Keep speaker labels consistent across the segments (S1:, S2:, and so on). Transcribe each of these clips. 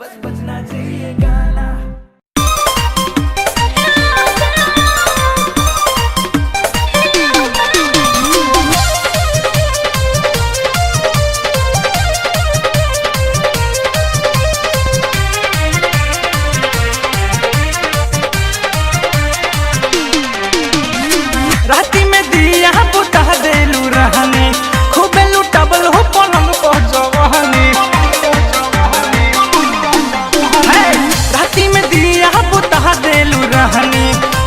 S1: बस बजना चाहिए गाना। राती में दिया बुता देलू रहने खूबे लुटबल हो पलंग पर जवानी। राती में दिया बुता देलू रहने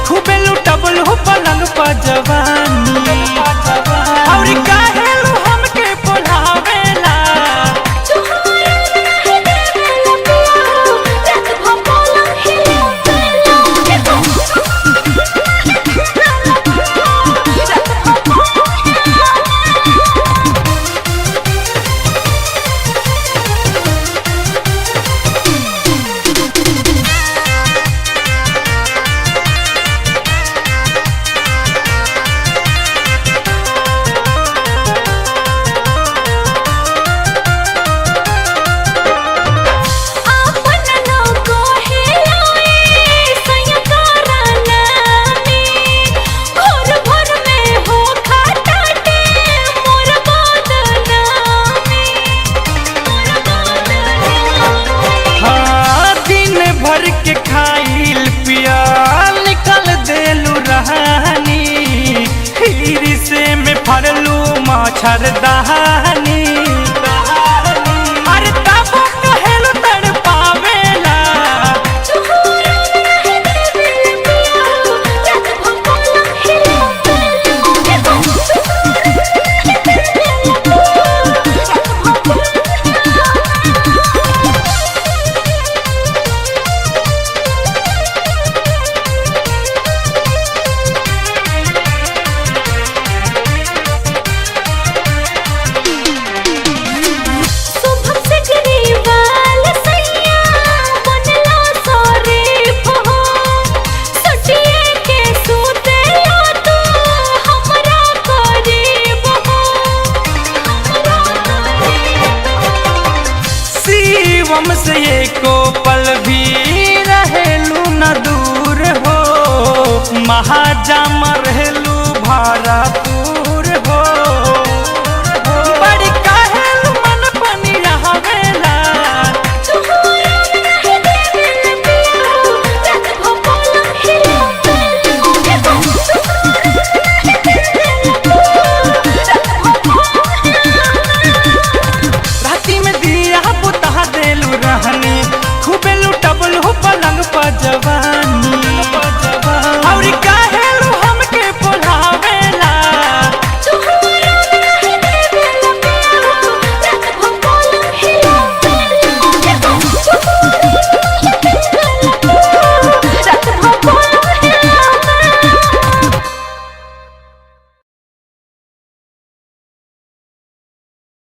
S1: खूबे लुटबल हो पलंग पर जवानी। और काहेलू हमके बोलावेला के खाइल पियल निकल देलू रहनी। से में फरलू मच्छरदानी। अरे तब कहेलू तड़पावेला से एको पल भी रहेलू न दूर हो। महाजा मरहेलू भारत